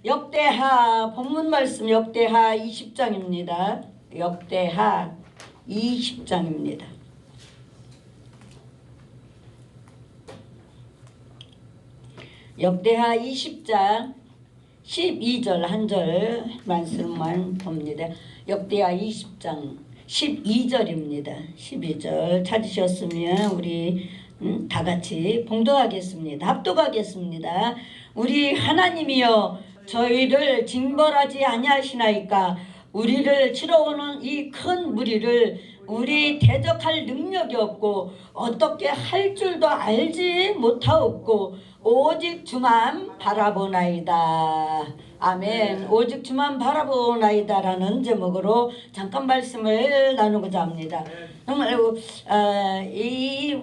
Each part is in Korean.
역대하 본문 말씀 역대하 20장입니다. 역대하 20장입니다. 역대하 20장 12절 한 절 말씀만 봅니다. 역대하 20장 12절입니다. 12절 찾으셨으면 우리 다 같이 봉독하겠습니다. 합독하겠습니다. 우리 하나님이여 저희를 징벌하지 아니하시나이까. 우리를 치러오는 이 큰 무리를 우리 대적할 능력이 없고 어떻게 할 줄도 알지 못하옵고 오직 주만 바라보나이다. 아멘. 오직 주만 바라보나이다 라는 제목으로 잠깐 말씀을 나누고자 합니다. 정말 이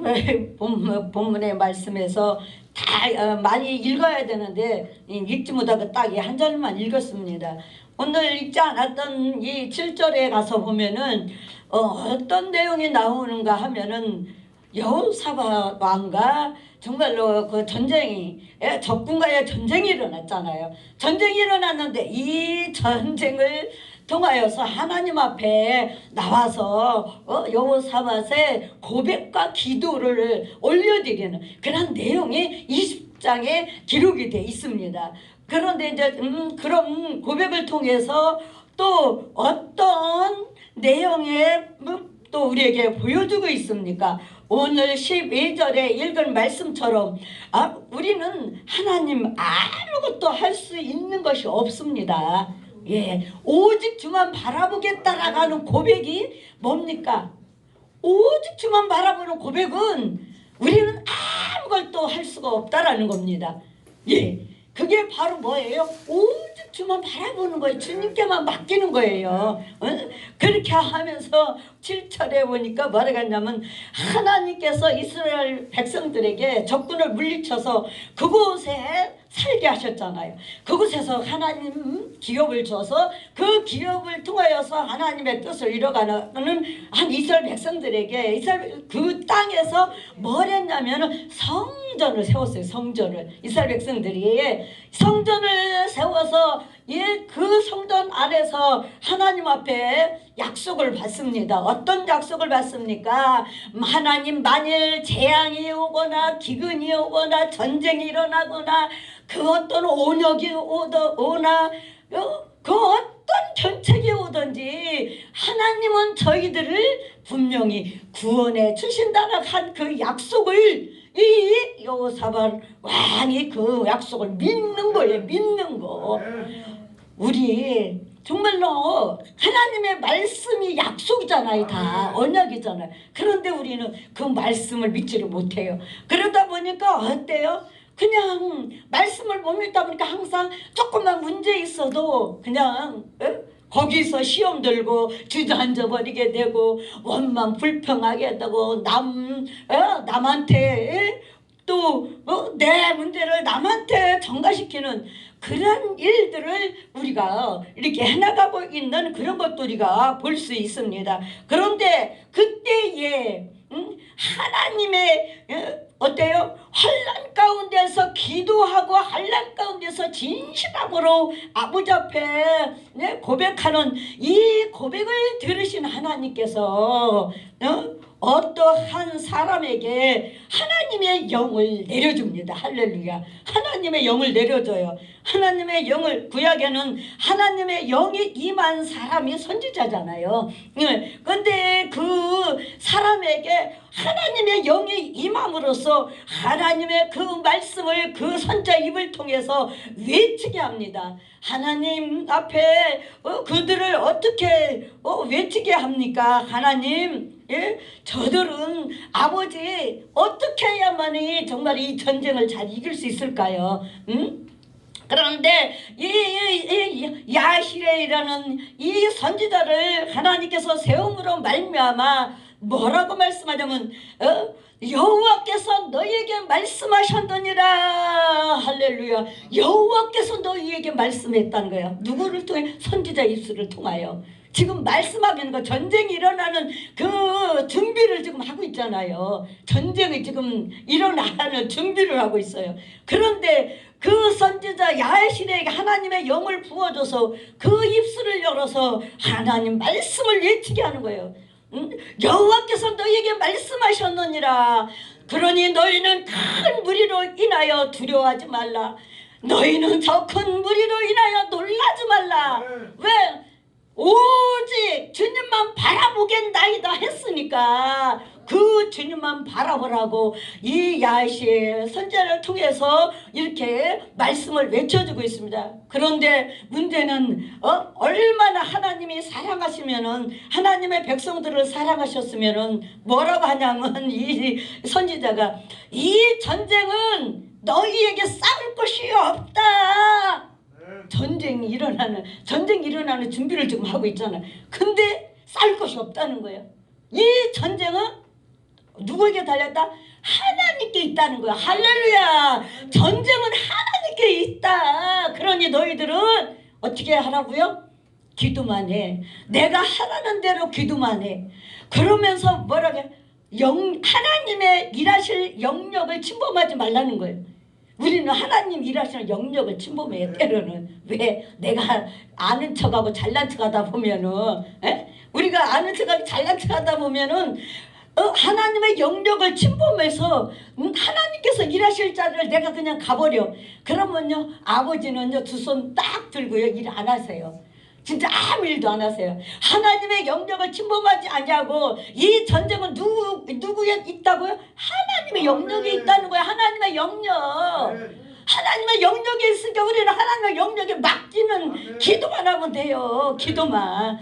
본문의 말씀에서 다 많이 읽어야 되는데 읽지 못하고 딱 한 절만 읽었습니다. 오늘 읽지 않았던 이 7절에 가서 보면은 어떤 내용이 나오는가 하면은 여호사밧 왕과 정말로 그 전쟁이 적군과의 전쟁이 일어났잖아요. 전쟁이 일어났는데 이 전쟁을 통하여서 하나님 앞에 나와서 여호사밧의 고백과 기도를 올려드리는 그런 내용이 20장에 기록이 되어 있습니다. 그런데 이제 그런 고백을 통해서 또 어떤 내용에 또 우리에게 보여주고 있습니까? 오늘 12절에 읽은 말씀처럼 우리는 하나님 아무것도 할 수 있는 것이 없습니다. 예, 오직 주만 바라보겠다라고 하는 고백이 뭡니까? 오직 주만 바라보는 고백은 우리는 아무것도 할 수가 없다라는 겁니다. 예, 그게 바로 뭐예요? 오직 주만 바라보는 거예요. 주님께만 맡기는 거예요. 그렇게 하면서 7절에 보니까 뭐라고 했냐면 하나님께서 이스라엘 백성들에게 적군을 물리쳐서 그곳에 살게 하셨잖아요. 그곳에서 하나님 기업을 줘서 그 기업을 통하여서 하나님의 뜻을 이뤄가는 한 이스라엘 백성들에게 이스라엘 그 땅에서 뭘 했냐면 성전을 세웠어요. 성전을 이스라엘 백성들이 성전을 세워서 그 성전 안에서 하나님 앞에 약속을 받습니다. 어떤 약속을 받습니까? 하나님 만일 재앙이 오거나 기근이 오거나 전쟁이 일어나거나 그 어떤 온역이 오나 그 어떤 견책이 오든지 하나님은 저희들을 분명히 구원해 주신다는 한 그 약속을 이 여호사밧 왕이 그 약속을 믿는 거예요. 믿는 거. 우리 정말로 하나님의 말씀이 약속이잖아요. 다 언약이잖아요. 그런데 우리는 그 말씀을 믿지를 못해요. 그러다 보니까 어때요? 그냥 말씀을 못 믿다 보니까 항상 조금만 문제 있어도 그냥 거기서 시험 들고 주저앉아 버리게 되고 원망 불평하게 되고 남한테 또 내 문제를 남한테 전가시키는 그런 일들을 우리가 이렇게 해나가고 있는 그런 것도 우리가 볼 수 있습니다. 그런데 그때에 하나님의 어때요? 환난 가운데서 기도하고 환난 가운데서 진실함으로 아버지 앞에 고백하는 이 고백을 들으신 하나님께서 어떠한 사람에게 하나님의 영을 내려줍니다. 할렐루야. 하나님의 영을 내려줘요. 하나님의 영을 구약에는 하나님의 영이 임한 사람이 선지자잖아요. 그런데 그 사람에게 하나님의 영이 임함으로써 하나님의 그 말씀을 그 선자 입을 통해서 외치게 합니다. 하나님 앞에 그들을 어떻게 외치게 합니까? 하나님, 저들은 아버지 어떻게 해야만이 정말 이 전쟁을 잘 이길 수 있을까요? 그런데 이 야히레이라는 이 선지자를 하나님께서 세움으로 말미암아 뭐라고 말씀하냐면 여호와께서 너희에게 말씀하셨느니라. 할렐루야. 여호와께서 너희에게 말씀했다는 거야. 누구를 통해? 선지자 입술을 통하여. 지금 말씀하는 거 전쟁이 일어나는 그 준비를 지금 하고 있잖아요. 전쟁이 지금 일어나는 준비를 하고 있어요. 그런데 그 선지자 야신에게 하나님의 영을 부어줘서 그 입술을 열어서 하나님 말씀을 외치게 하는 거예요. 여호와께서 너희에게 말씀하셨느니라. 그러니 너희는 큰 무리로 인하여 두려워하지 말라. 너희는 저 큰 무리로 인하여 놀라지 말라. 왜? 오직 주님만 바라보겠나이다 했으니까 그 주님만 바라보라고 이 야시의 선지자를 통해서 이렇게 말씀을 외쳐주고 있습니다. 그런데 문제는 얼마나 하나님이 사랑하시면은 하나님의 백성들을 사랑하셨으면은 뭐라고 하냐면 이 선지자가 이 전쟁은 너희에게 싸울 것이 없다. 전쟁이 일어나는 준비를 지금 하고 있잖아요. 근데 싸울 것이 없다는 거예요. 이 전쟁은 누구에게 달렸다? 하나님께 있다는 거야. 할렐루야. 전쟁은 하나님께 있다. 그러니 너희들은 어떻게 하라고요? 기도만 해. 내가 하라는 대로 기도만 해. 그러면서 뭐라고 해? 하나님의 일하실 영역을 침범하지 말라는 거예요. 우리는 하나님 일하시는 영역을 침범해요. 때로는. 왜? 내가 아는 척하고 잘난 척하다 보면은 우리가 아는 척하고 잘난 척하다 보면은 하나님의 영역을 침범해서 하나님께서 일하실 자리를 내가 그냥 가버려. 그러면요 아버지는요 두 손 딱 들고요 일 안 하세요. 진짜 아무 일도 안 하세요. 하나님의 영역을 침범하지 않냐고. 이 전쟁은 누구에 있다고요? 하나님의 영역에 있다는 거예요. 하나님의 영역. 하나님의 영역에 있으니까 우리는 하나님의 영역에 맡기는 기도만 하면 돼요. 기도만.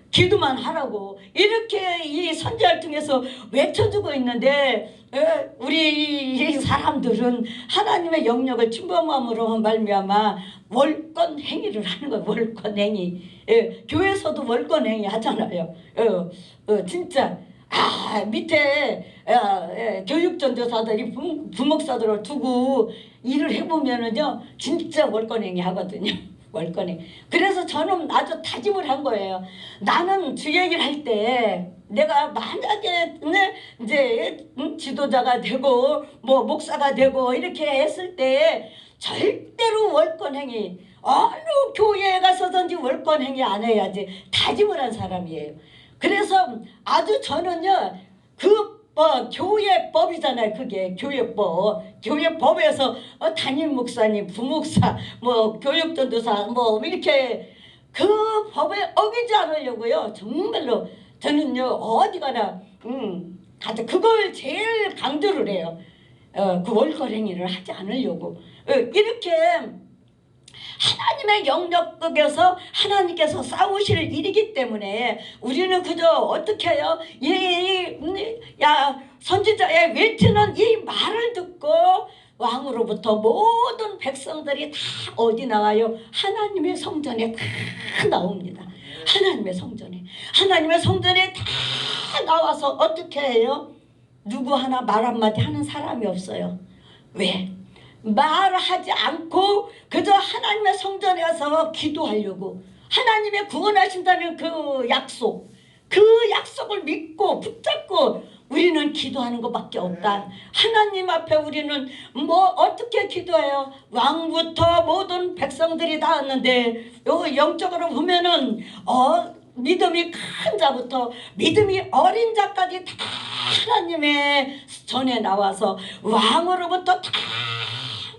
기도만 하라고 이렇게 이 선지자를 통해서 외쳐주고 있는데 우리 이 사람들은 하나님의 영역을 침범함으로 말미암아 월권 행위를 하는 거예요. 월권 행위. 교회에서도 월권 행위 하잖아요. 진짜 밑에 교육 전도사들이 부목사들을 두고 일을 해보면은요 진짜 월권 행위 하거든요. 월권에. 그래서 저는 아주 다짐을 한 거예요. 나는 주 얘기를 할 때 내가 만약에 이제 지도자가 되고 뭐 목사가 되고 이렇게 했을 때 절대로 월권행위 어느 교회에 가서든지 월권행위 안 해야지 다짐을 한 사람이에요. 그래서 아주 저는요 교회법이잖아요. 그게 교회법. 교회법에서 담임 목사님, 부목사, 뭐 교육전도사, 뭐 이렇게 그 법에 어기지 않으려고요. 정말로 저는요 어디 가나 가서 그걸 제일 강조를 해요. 그 월거행위를 하지 않으려고 이렇게. 하나님의 영역에서 하나님께서 싸우실 일이기 때문에 우리는 그저 어떻게 해요? 선지자의 외치는 이 말을 듣고 왕으로부터 모든 백성들이 다 어디 나와요? 하나님의 성전에 다 나옵니다. 하나님의 성전에 다 나와서 어떻게 해요? 누구 하나 말 한마디 하는 사람이 없어요. 왜? 말하지 않고 그저 하나님의 성전에 가서 기도하려고 하나님의 구원하신다는 그 약속을 믿고 붙잡고 우리는 기도하는 것밖에 없다. 하나님 앞에 우리는 뭐 어떻게 기도해요? 왕부터 모든 백성들이 다 왔는데 영적으로 보면은 믿음이 큰 자부터 믿음이 어린 자까지 다 하나님의 전에 나와서 왕으로부터 다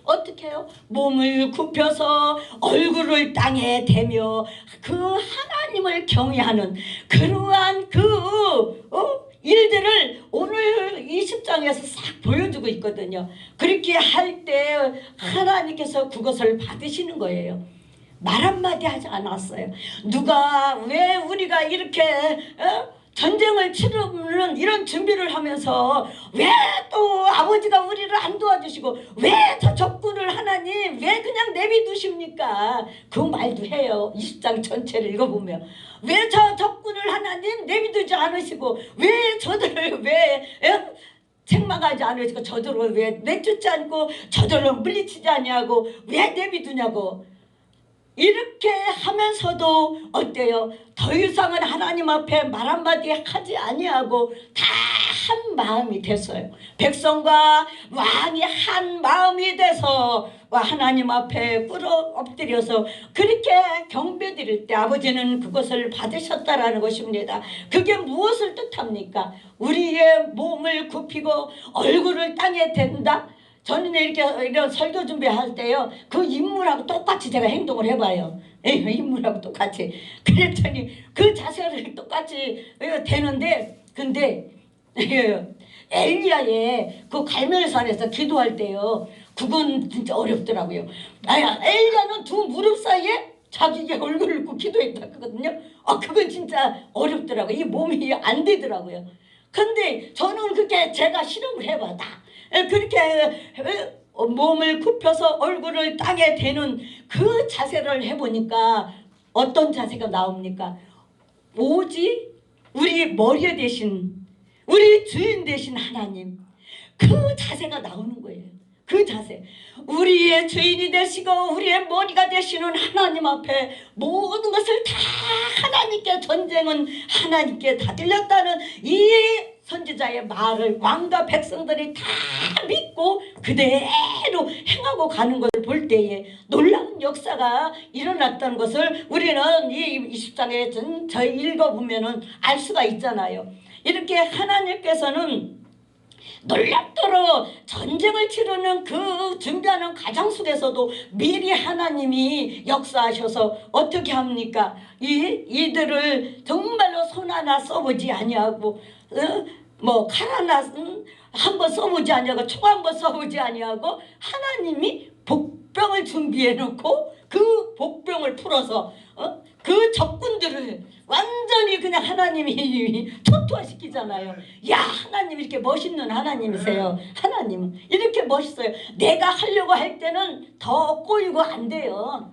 어떻게 해요? 몸을 굽혀서 얼굴을 땅에 대며 그 하나님을 경외하는 그러한 일들을 오늘 20장에서 싹 보여주고 있거든요. 그렇게 할 때 하나님께서 그것을 받으시는 거예요. 말 한마디 하지 않았어요. 누가 왜 우리가 이렇게 전쟁을 치르는 이런 준비를 하면서 왜 또 아버지가 우리를 안 도와주시고 왜 저 적군을 하나님 왜 그냥 내비두십니까? 그 말도 해요. 20장 전체를 읽어보면 왜 저 적군을 하나님 내비두지 않으시고 왜 저들을 왜 책망하지 않으시고 저들을 왜 내쫓지 않고 저들을 물리치지 않냐고 왜 내비두냐고. 이렇게 하면서도 어때요? 더 이상은 하나님 앞에 말 한마디 하지 아니하고 다 한 마음이 됐어요. 백성과 왕이 한 마음이 돼서 하나님 앞에 꿇어 엎드려서 그렇게 경배드릴 때 아버지는 그것을 받으셨다라는 것입니다. 그게 무엇을 뜻합니까? 우리의 몸을 굽히고 얼굴을 땅에 댄다? 저는 이런 설교 준비할 때요, 그 인물하고 똑같이 제가 행동을 해봐요. 인물하고 똑같이. 그랬더니 그 자세를 똑같이 되는데, 근데 엘리야의 그 갈멜산에서 기도할 때요, 그건 진짜 어렵더라고요. 엘리야는 두 무릎 사이에 자기의 얼굴을 굽고 기도했다거든요. 그건 진짜 어렵더라고요. 이 몸이 안 되더라고요. 근데 저는 그렇게 제가 실험을 해봤다. 그렇게 몸을 굽혀서 얼굴을 땅에 대는 그 자세를 해보니까 어떤 자세가 나옵니까? 오직 우리 머리에 대신, 우리 주인 되신 하나님, 그 자세가 나오는 거예요. 그 자세. 우리의 주인이 되시고 우리의 머리가 되시는 하나님 앞에 모든 것을 다 하나님께, 전쟁은 하나님께 다 들렸다는 이 선지자의 말을 왕과 백성들이 다 믿고 그대로 행하고 가는 것을 볼 때에 놀라운 역사가 일어났다는 것을 우리는 이 20장에 저희 읽어보면 알 수가 있잖아요. 이렇게 하나님께서는 놀랍도록 전쟁을 치르는 그 준비하는 과정 속에서도 미리 하나님이 역사하셔서 어떻게 합니까? 이들을 정말로 손 하나 써보지 아니하고 칼 하나 한번 써보지 아니하고 총 한번 써보지 아니하고 하나님이 복병을 준비해 놓고 그 복병을 풀어서 그 적군들을 완전히 그냥 하나님이 초토화시키잖아요. 야, 하나님 이렇게 멋있는 하나님이세요. 하나님은 이렇게 멋있어요. 내가 하려고 할 때는 더 꼬이고 안 돼요.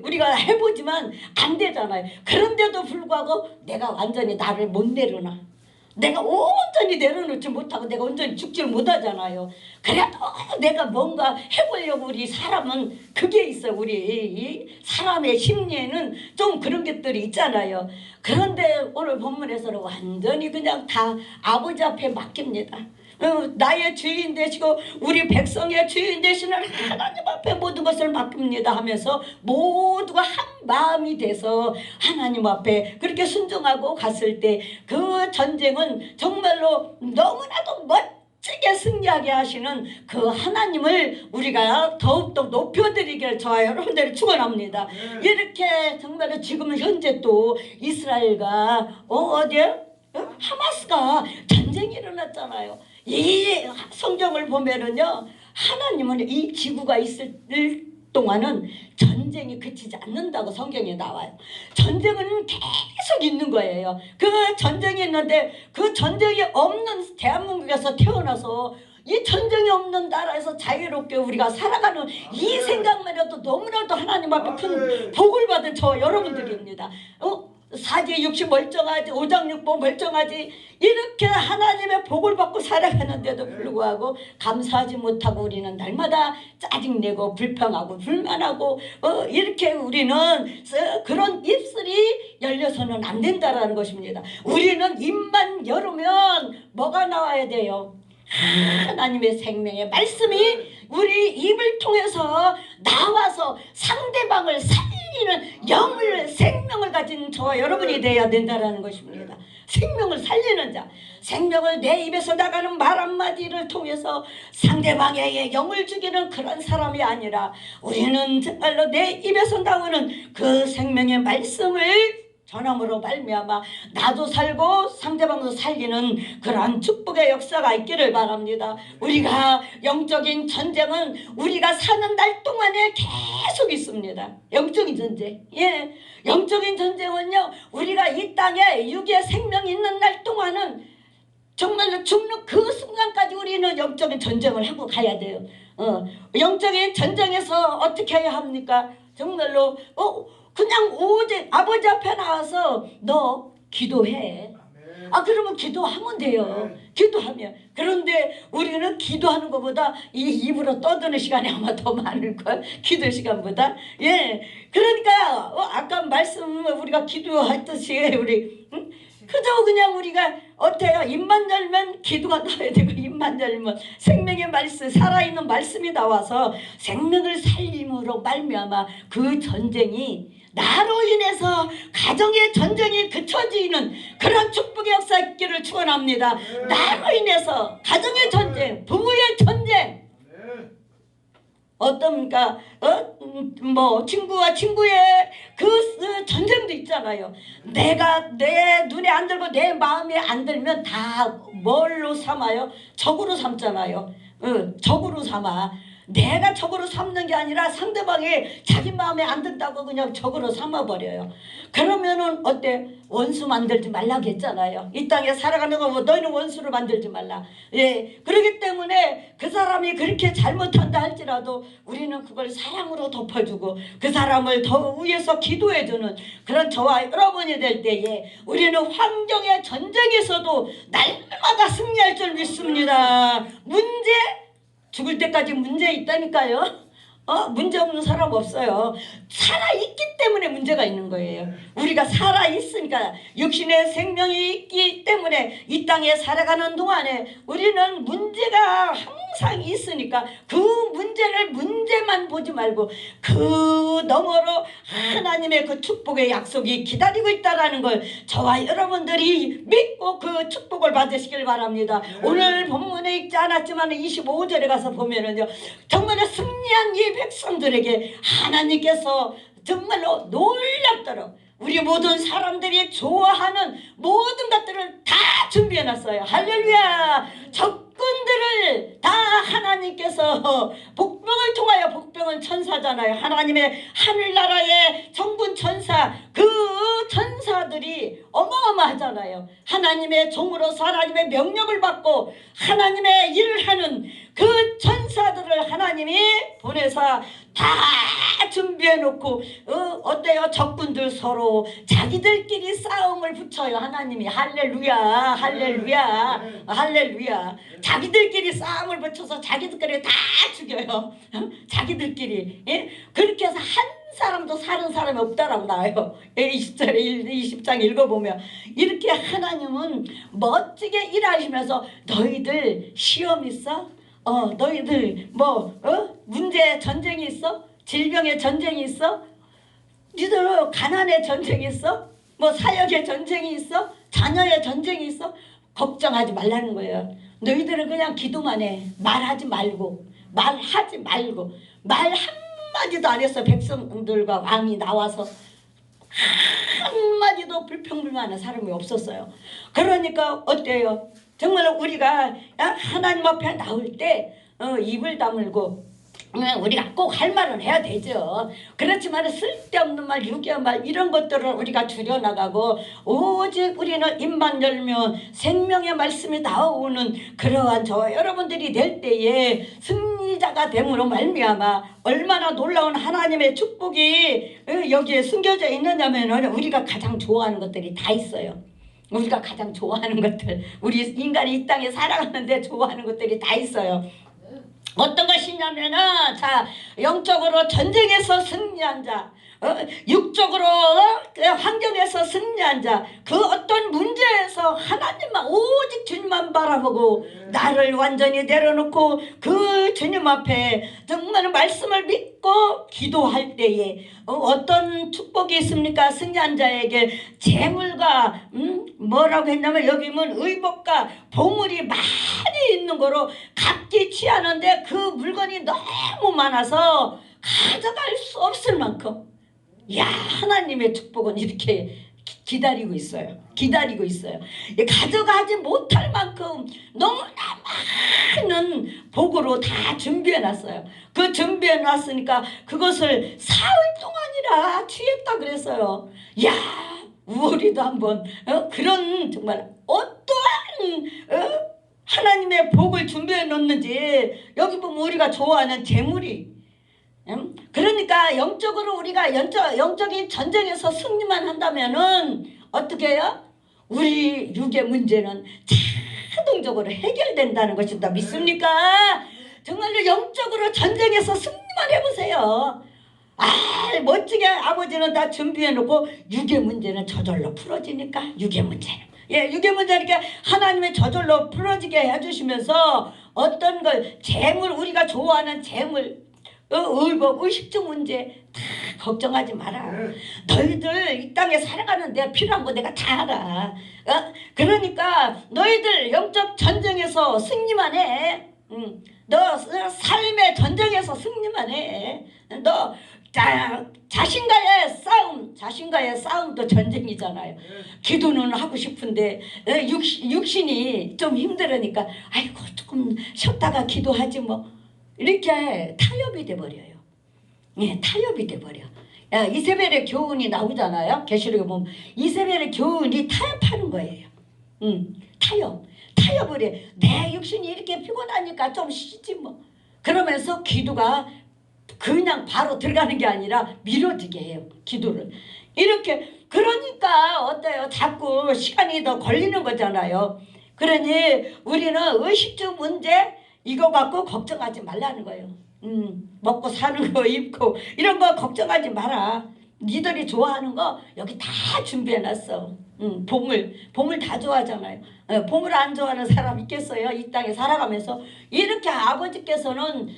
우리가 해보지만 안 되잖아요. 그런데도 불구하고 내가 완전히 나를 못 내려놔. 내가 온전히 내려놓지 못하고 내가 온전히 죽지를 못하잖아요. 그래도 내가 뭔가 해보려고 우리 사람은 그게 있어요. 우리 이 사람의 심리에는 좀 그런 것들이 있잖아요. 그런데 오늘 본문에서는 완전히 그냥 다 아버지 앞에 맡깁니다. 나의 주인 되시고 우리 백성의 주인 되시는 하나님 앞에 모든 것을 맡깁니다 하면서 모두가 한 마음이 돼서 하나님 앞에 그렇게 순종하고 갔을 때 그 전쟁은 정말로 너무나도 멋지게 승리하게 하시는 그 하나님을 우리가 더욱더 높여드리기를 저와 여러분들이 축원합니다. 이렇게 정말로 지금은 현재 또 이스라엘과 하마스가 전쟁이 일어났잖아요. 이 성경을 보면은요, 하나님은 이 지구가 있을 동안은 전쟁이 그치지 않는다고 성경에 나와요. 전쟁은 계속 있는 거예요. 그 전쟁이 있는데 그 전쟁이 없는 대한민국에서 태어나서 이 전쟁이 없는 나라에서 자유롭게 우리가 살아가는 이 생각만 해도 너무나도 하나님 앞에 큰 복을 받은 저 여러분들입니다. 사지 육시 멀쩡하지, 오장육부 멀쩡하지, 이렇게 하나님의 복을 받고 살아가는데도 불구하고 감사하지 못하고 우리는 날마다 짜증내고 불평하고 불만하고 이렇게 우리는 그런 입술이 열려서는 안 된다라는 것입니다. 우리는 입만 열으면 뭐가 나와야 돼요? 하나님의 생명의 말씀이 우리 입을 통해서 나와서 상대방을 살리는 영을, 생명을 가진 저와 여러분이 되어야 된다는 것입니다. 생명을 살리는 자, 생명을 내 입에서 나가는 말 한마디를 통해서 상대방에게 영을 죽이는 그런 사람이 아니라 우리는 정말로 내 입에서 나오는 그 생명의 말씀을 전함으로 말미암아 나도 살고 상대방도 살리는 그러한 축복의 역사가 있기를 바랍니다. 우리가 영적인 전쟁은 우리가 사는 날 동안에 계속 있습니다. 영적인 전쟁. 영적인 전쟁은요, 우리가 이 땅에 육의 생명이 있는 날 동안은 정말로 죽는 그 순간까지 우리는 영적인 전쟁을 하고 가야 돼요. 영적인 전쟁에서 어떻게 해야 합니까? 정말로 그냥 오직 아버지 앞에 나와서 너 기도해. 그러면 기도하면 돼요. 기도하면. 그런데 우리는 기도하는 것보다 이 입으로 떠드는 시간이 아마 더 많을걸. 기도 시간보다. 그러니까 아까 말씀 우리가 기도했듯이 우리 그저 그냥 우리가 어때요? 입만 열면 기도가 나와야 되고 입만 열면 생명의 말씀, 살아있는 말씀이 나와서 생명을 살림으로 말미암아 그 전쟁이 나로 인해서 가정의 전쟁이 그쳐지는 그런 축복의 역사 있기를 축원합니다. 나로 인해서 가정의 전쟁, 부부의 전쟁, 어떻습니까? 뭐 친구와 친구의 그 전쟁도 있잖아요. 내가 내 눈에 안 들고 내 마음에 안 들면 다 뭘로 삼아요? 적으로 삼잖아요. 적으로 삼아. 내가 적으로 삼는 게 아니라 상대방이 자기 마음에 안 든다고 그냥 적으로 삼아버려요. 그러면은 어때? 원수 만들지 말라고 했잖아요. 이 땅에 살아가는 거 너희는 원수를 만들지 말라. 예, 그렇기 때문에 그 사람이 그렇게 잘못한다 할지라도 우리는 그걸 사랑으로 덮어주고 그 사람을 더 위해서 기도해주는 그런 저와 여러분이 될 때에 우리는 환경의 전쟁에서도 날마다 승리할 줄 믿습니다. 문제? 죽을 때까지 문제 있다니까요. 문제 없는 사람 없어요. 살아있기 때문에 문제가 있는 거예요. 우리가 살아있으니까 육신의 생명이 있기 때문에 이 땅에 살아가는 동안에 우리는 문제가 항상 있으니까 그 문제를 문제만 보지 말고 그 너머로 하나님의 그 축복의 약속이 기다리고 있다는 걸 저와 여러분들이 믿고 그 축복을 받으시길 바랍니다. 오늘 본문에 읽지 않았지만 25절에 가서 보면은요, 정말 승리한 이 백성들에게 하나님께서 정말로 놀랍도록 우리 모든 사람들이 좋아하는 모든 것들을 다 준비해놨어요. 할렐루야. 적군들을 다 하나님께서 복병을 통하여, 복병은 천사잖아요. 하나님의 하늘나라의 정군 천사, 그 천사들이 어마어마하잖아요. 하나님의 종으로서 하나님의 명령을 받고 하나님의 일을 하는 그 천사들을 하나님이 보내서 다 준비해놓고 어때요? 적군들 서로 자기들끼리 싸움을 붙여요. 하나님이. 할렐루야, 할렐루야, 할렐루야. 자기들끼리 싸움을 붙여서 자기들끼리 다 죽여요. 자기들끼리. 예? 그렇게 해서 한 사람도 사는 사람이 없다라고 나와요. 20장 읽어보면 이렇게 하나님은 멋지게 일하시면서 너희들 시험 있어? 너희들 문제 전쟁이 있어? 질병의 전쟁이 있어? 니들 가난의 전쟁이 있어? 사역의 전쟁이 있어? 자녀의 전쟁이 있어? 걱정하지 말라는 거예요. 너희들은 그냥 기도만 해. 말하지 말고 말 한마디도 안 했어. 백성들과 왕이 나와서 한마디도 불평불만한 사람이 없었어요. 그러니까 어때요? 정말 우리가 하나님 앞에 나올 때 입을 다물고 우리가 꼭 할 말은 해야 되죠. 그렇지만 쓸데없는 말, 유괴한 말 이런 것들을 우리가 줄여나가고 오직 우리는 입만 열면 생명의 말씀이 나오는 그러한 저와 여러분들이 될 때에 승리자가 됨으로 말미암아 얼마나 놀라운 하나님의 축복이 여기에 숨겨져 있느냐면 우리가 가장 좋아하는 것들이 다 있어요. 우리가 가장 좋아하는 것들, 우리 인간이 이 땅에 살아가는데 좋아하는 것들이 다 있어요. 어떤 것이냐면은 자, 영적으로 전쟁에서 승리한 자, 육적으로 환경에서 승리한 자, 그 어떤 문제에서 하나님만 오직 주님만 바라보고 나를 완전히 내려놓고 그 주님 앞에 정말 말씀을 믿고 기도할 때에 어떤 축복이 있습니까? 승리한 자에게 재물과 뭐라고 했냐면 여기 보면 의복과 보물이 많이 있는 거로 값기 취하는데 그 물건이 너무 많아서 가져갈 수 없을 만큼 하나님의 축복은 이렇게 기다리고 있어요. 기다리고 있어요. 가져가지 못할 만큼 너무나 많은 복으로 다 준비해놨어요. 그 준비해놨으니까 그것을 사흘 동안이나 취했다 그랬어요. 우리도 한번 그런 정말 어떠한 하나님의 복을 준비해 놓는지 여기 보면 우리가 좋아하는 재물이 그러니까 영적으로 우리가 영적인 전쟁에서 승리만 한다면은 어떻게 해요? 우리 육의 문제는 자동적으로 해결된다는 것이다. 믿습니까? 정말로 영적으로 전쟁에서 승리만 해보세요. 멋지게 아버지는 다 준비해놓고 육의 문제는 저절로 풀어지니까 육의 문제는 예, 유괴문제니까 하나님의 저절로 풀어지게 해주시면서 어떤 걸 재물 우리가 좋아하는 재물 의복 의식주 문제 다 걱정하지 마라. 너희들 이 땅에 살아가는 데 필요한 거 내가 다 알아. 그러니까 너희들 영적 전쟁에서 승리만 해. 너 삶의 전쟁에서 승리만 해. 너 자신과의 싸움도 전쟁이잖아요. 기도는 하고 싶은데 육신이 좀 힘들으니까 아이고 조금 쉬었다가 기도하지 뭐 이렇게 타협이 돼버려요. 예, 타협이 돼버려. 이세벨의 교훈이 나오잖아요. 계시록에 보면 이세벨의 교훈이 타협하는 거예요. 타협을 해. 내 육신이 이렇게 피곤하니까 좀 쉬지 뭐. 그러면서 기도가 그냥 바로 들어가는 게 아니라 미뤄지게 해요. 기도를. 이렇게 그러니까 어때요? 자꾸 시간이 더 걸리는 거잖아요. 그러니 우리는 의식주 문제 이거 갖고 걱정하지 말라는 거예요. 먹고 사는 거 입고 이런 거 걱정하지 마라. 니들이 좋아하는 거 여기 다 준비해놨어. 봄을 다 좋아하잖아요. 봄을 안 좋아하는 사람 있겠어요? 이 땅에 살아가면서. 이렇게 아버지께서는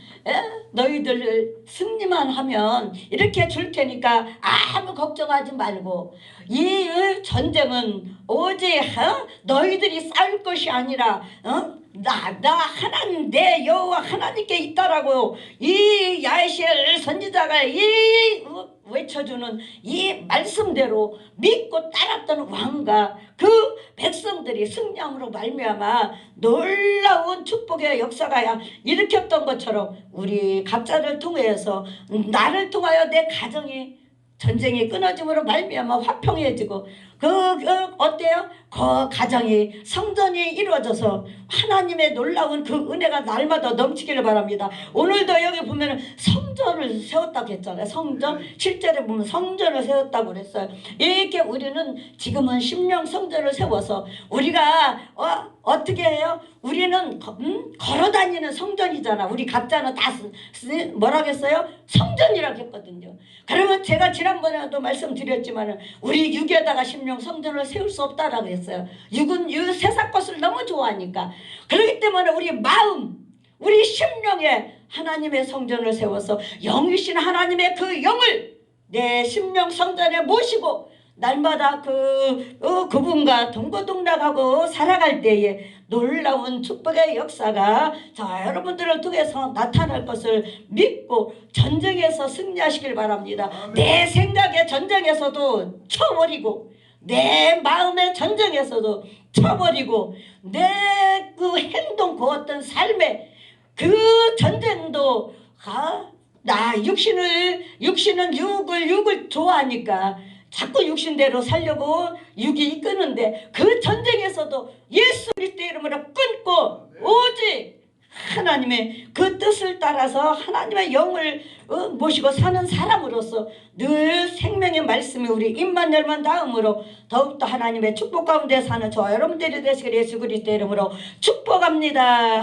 너희들 승리만 하면 이렇게 줄 테니까 아무 걱정하지 말고 이 전쟁은 오직 너희들이 싸울 것이 아니라 나 하나님 내 여호와 하나님께 있다라고 이 야시엘 선지자가 외쳐주는 이 말씀대로 믿고 따랐던 왕과 그 백성들이 승리함으로 말미암아 놀라운 축복의 역사가 일으켰던 것처럼 우리 각자를 통해서 나를 통하여 내 가정이 전쟁이 끊어짐으로 말미암아 화평해지고 어때요? 그 가정이 성전이 이루어져서 하나님의 놀라운 그 은혜가 날마다 넘치기를 바랍니다. 오늘도 여기 보면 성전을 세웠다고 했잖아요. 성전 7절에 보면 성전을 세웠다고 그랬어요. 이렇게 우리는 지금은 심령 성전을 세워서 우리가 어떻게 해요? 우리는 걸어다니는 성전이잖아. 우리 각자는 다 뭐라고 했어요? 성전이라고 했거든요. 그러면 제가 지난번에도 말씀드렸지만 우리 육에다가 심령 성전을 세울 수 없다라고 했어요. 육은 세상 것을 너무 좋아하니까. 그렇기 때문에 우리 마음, 우리 심령에 하나님의 성전을 세워서 영이신 하나님의 그 영을 내 심령 성전에 모시고 날마다 그분과 동고동락하고 살아갈 때에 놀라운 축복의 역사가 여러분들을 통해서 나타날 것을 믿고 전쟁에서 승리하시길 바랍니다. 내 생각의 전쟁에서도 쳐버리고 내 마음의 전쟁에서도 쳐버리고 내 그 행동 그 어떤 삶의 그 전쟁도 나 육신은 육을 좋아하니까 자꾸 육신대로 살려고 육이 이끄는데 그 전쟁에서도 예수 그리스도의 이름으로 끊고 오직 하나님의 그 뜻을 따라서 하나님의 영을 모시고 사는 사람으로서 늘 생명의 말씀이 우리 입만 열면 다음으로 더욱더 하나님의 축복 가운데 사는 저 여러분들이 되시길 예수 그리스도의 이름으로 축복합니다.